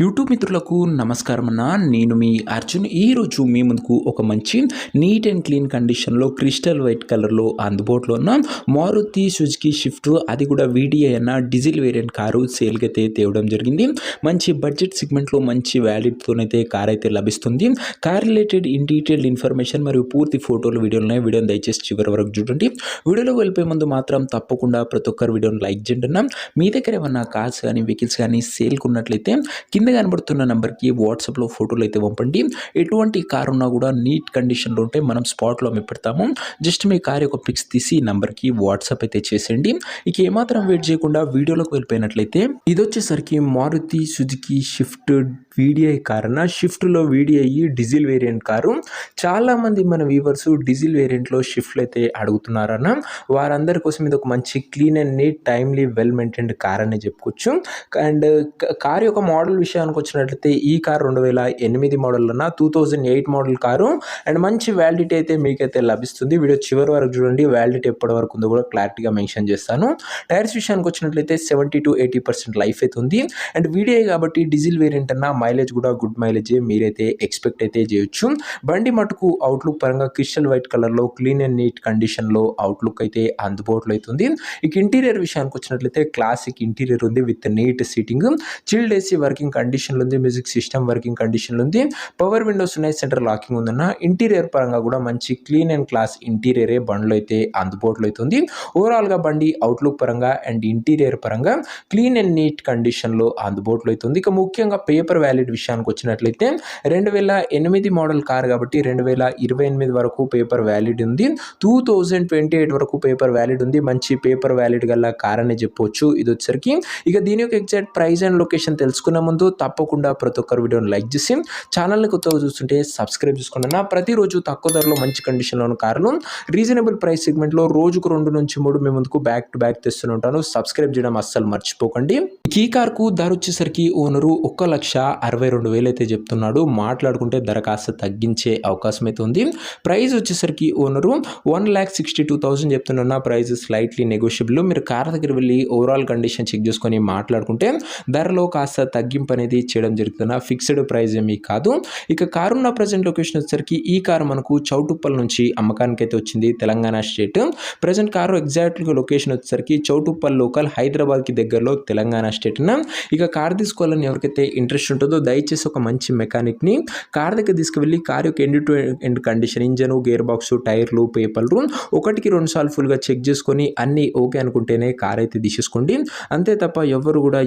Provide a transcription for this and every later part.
YouTube మిత్రులకు నమస్కారం అన్న. నేను మీ అర్జున్. ఈరోజు మీ ముందుకు ఒక మంచి నీట్ అండ్ క్లీన్ కండిషన్లో క్రిస్టల్ వైట్ కలర్లో అందుబాటులో ఉన్న మారుతి సుజుకి షిఫ్ట్, అది కూడా వీడిఐ అన్న డీజిల్ వేరియంట్ కారు సేల్కి అయితే తేవడం జరిగింది. మంచి బడ్జెట్ సెగ్మెంట్లో మంచి వ్యాలిడ్తోనైతే కార్ అయితే లభిస్తుంది. Car related in detailed information మరియు పూర్తి ఫోటోలు వీడియోలున్నాయి. వీడియోని దయచేసి చివరి వరకు చూడండి. వీడియోలో వెళ్ళిపోయే ముందు మాత్రం తప్పకుండా ప్రతి ఒక్కరు వీడియోని లైక్ చేయండి అన్న. మీ దగ్గర ఏమన్నా కార్స్ కానీ వెహికల్స్ కానీ సేల్కి ఉన్నట్లయితే కింద కనబడుతున్న నెంబర్కి వాట్సాప్లో ఫోటోలు అయితే పంపండి. ఎటువంటి కార్ ఉన్నా కూడా నీట్ కండిషన్లో ఉంటే మనం స్పాట్లో అమ్మిపెడతాము. జస్ట్ మీ కార్ యొక్క పిక్స్ తీసి ఈ నెంబర్కి వాట్సాప్ అయితే చేసేయండి. ఇక ఏమాత్రం వెయిట్ చేయకుండా వీడియోలోకి వెళ్ళిపోయినట్లయితే ఇది వచ్చేసరికి Maruti Suzuki Swift VDI car అన్న. షిఫ్ట్లో వీడిఐ డీజిల్ వేరియంట్ కారు. చాలామంది మన వ్యూవర్స్ డీజిల్ వేరియంట్లో షిఫ్ట్లు అయితే అడుగుతున్నారన్న. వారందరి కోసం ఇది ఒక మంచి clean and neat timely well maintained car అనే చెప్పుకోవచ్చు. అండ్ కార్ యొక్క మోడల్ విషయానికి వచ్చినట్లయితే ఈ కార్ 2008 మోడల్ అన్న, 2008 మోడల్ కారు. అండ్ మంచి వ్యాలిడిటీ అయితే మీకైతే లభిస్తుంది. వీడియో చివరి వరకు చూడండి. వ్యాలిడిటీ ఎప్పటి వరకు ఉందో కూడా క్లారిటీగా మెన్షన్ చేస్తాను. టైర్స్ విషయానికి వచ్చినట్లయితే 70 to 80% లైఫ్ అయితే ఉంది. అండ్ వీడిఐ కాబట్టి డీజిల్ వేరియంట్ అన్న, మైలేజ్ కూడా గుడ్ మైలేజే మీరైతే ఎక్స్పెక్ట్ అయితే చేయొచ్చు. బండి మటుకు అవుట్లుక్ పరంగా క్రిస్టల్ వైట్ కలర్లో క్లీన్ అండ్ నీట్ కండిషన్లో అవుట్లుక్ అయితే అందుబాటులో అవుతుంది. ఇక ఇంటీరియర్ విషయానికి వచ్చినట్లయితే క్లాసిక్ ఇంటీరియర్ ఉంది with neat seating, chilled AC working కండిషన్లో ఉంది, మ్యూజిక్ సిస్టమ్ వర్కింగ్ కండిషన్లో ఉంది, పవర్ విండోస్ ఉన్నాయి, సెంటర్ లాకింగ్ ఉందన్న. ఇంటీరియర్ పరంగా కూడా మంచి క్లీన్ అండ్ క్లాస్ ఇంటీరియరే బండిలో అయితే అందుబాటులో అవుతుంది. ఓవరాల్గా బండి అవుట్లుక్ పరంగా అండ్ ఇంటీరియర్ పరంగా క్లీన్ అండ్ నీట్ కండిషన్లో అందుబాటులో అవుతుంది. ఇక ముఖ్యంగా పేపర్ వ్యాలిడ్ విషయానికి వచ్చినట్లయితే 2008 మోడల్ కార్ కాబట్టి 2028 వరకు పేపర్ వ్యాలిడ్ ఉంది. 2028 వరకు పేపర్ వ్యాలిడ్ ఉంది. మంచి పేపర్ వ్యాలిడ్ గల కార్ అనే చెప్పవచ్చు ఇది వచ్చరికి. ఇక దీని యొక్క ఎగ్జాక్ట్ ప్రైస్ అండ్ లొకేషన్ తెలుసుకునే ముందు తప్పకుండా ప్రతి ఒక్కరు వీడియోని లైక్ చేసి ఛానల్ని కొత్తగా చూస్తుంటే సబ్స్క్రైబ్ చేసుకోండి. నా ప్రతిరోజు తక్కువ ధరలో మంచి కండిషన్లో ఉన్న కార్లు రీజనబుల్ ప్రైస్ సెగ్మెంట్లో రోజుకు 2 నుంచి 3 మీ ముందుకు బ్యాక్ టు బ్యాక్ తెస్తూనే ఉంటాను. సబ్స్క్రైబ్ చేయడం అస్సలు మర్చిపోకండి. ఈ కార్కు ధర వచ్చేసరికి ఓనరు 1,62,000 అయితే చెప్తున్నాడు. మాట్లాడుకుంటే ధర కాస్త తగ్గించే అవకాశం అయితే ఉంది. ప్రైస్ వచ్చేసరికి ఓనరు 1,62,000 చెప్తున్నా. Price slightly negotiable. మీరు కార్ దగ్గర వెళ్ళి ఓవరాల్ కండిషన్ చెక్ చేసుకొని మాట్లాడుకుంటే ధరలో కాస్త తగ్గింపు అనేది చేయడం జరుగుతున్న. ఫిక్స్డ్ ప్రైస్ ఏమీ కాదు. ఇక కారు ఉన్న ప్రజెంట్ లొకేషన్ వచ్చేసరికి ఈ కారు మనకు చౌటుప్పల్ నుంచి అమ్మకానికి అయితే వచ్చింది, తెలంగాణ స్టేట్. ప్రజెంట్ కారు ఎగ్జాక్ట్గా లొకేషన్ వచ్చేసరికి చౌటుప్పల్ లోకల్, హైదరాబాద్కి దగ్గరలో తెలంగాణ స్టేట్. ఇక కార్ తీసుకోవాలని ఎవరికైతే ఇంట్రెస్ట్ ఉంటుందో దయచేసి ఒక మంచి మెకానిక్ని కార్ దగ్గర తీసుకువెళ్ళి కార్ యొక్క end to end condition, engine, gear box, టైర్లు, పేపర్లు 1-2 సార్లు ఫుల్గా చెక్ చేసుకొని అన్నీ ఓకే అనుకుంటేనే కార్ అయితే తీసేసుకోండి. అంతే తప్ప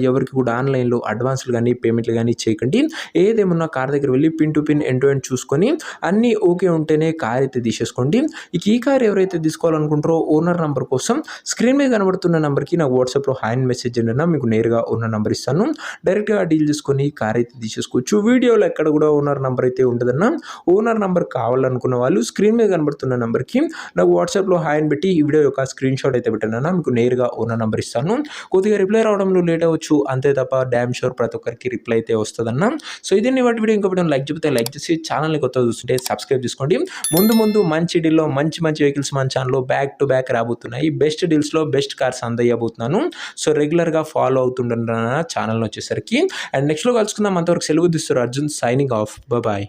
ఎవరికి కూడా ఆన్లైన్లో అడ్వాన్స్లు కానీ పేమెంట్లు కానీ చేయకండి. ఏదేమన్నా కార్ దగ్గర వెళ్ళి pin to pin end to end చూసుకొని అన్నీ ఓకే ఉంటేనే కార్ అయితే తీసేసుకోండి. ఇక ఈ కార్ ఎవరైతే తీసుకోవాలనుకుంటారో ఓనర్ నెంబర్ కోసం స్క్రీన్ మీద కనబడుతున్న నెంబర్కి నాకు వాట్సాప్లో హాయ్ మెసేజ్ అయినా మీకు నేరుగా ఓనర్ నెంబర్ ఇస్తాను. డైరెక్ట్గా డీల్ చేసుకొని కార్ అయితే తీసేసుకోవచ్చు. వీడియోలో ఎక్కడ కూడా ఓనర్ నెంబర్ అయితే ఉండదన్న. ఓనర్ నెంబర్ కావాలనుకున్న వాళ్ళు స్క్రీన్ మీద కనబడుతున్న నెంబర్కి నాకు వాట్సాప్లో హాయ్ అని పెట్టి ఈ వీడియో యొక్క స్క్రీన్ షాట్ అయితే పెట్టానన్నా మీకు నేరుగా ఓనర్ నెంబర్ ఇస్తాను. కొద్దిగా రిప్లై రావడంలో లేట్ అవ్వచ్చు, అంతే తప్ప డ్యామ్ షూర్ ప్రతి ఒక్కరికి రిప్లై అయితే వస్తుందన్న. సో ఇదే వాటి వీడియో. ఇంకో వీడియో లైక్ చెప్తే లైక్ చేసి ఛానల్ని కొత్తగా చూస్తుంటే సబ్స్క్రైబ్ చేసుకోండి. ముందు మంచి డీల్లో మంచి వెహికల్స్ మన ఛానల్లో బ్యాక్ టు బ్యాక్ రాబోతున్నాయి. బెస్ట్ డీల్స్లో బెస్ట్ కార్స్ అందజేయబోతున్నాను. సో రెగ్యులర్గా ఫాలో అవుతుండన్న ఛానల్ వచ్చేసరికి. అండ్ నెక్స్ట్లో కలుసుకుందాం. అంతవరకు సెలవు తీస్తారు. Arjun signing off. బాయ్.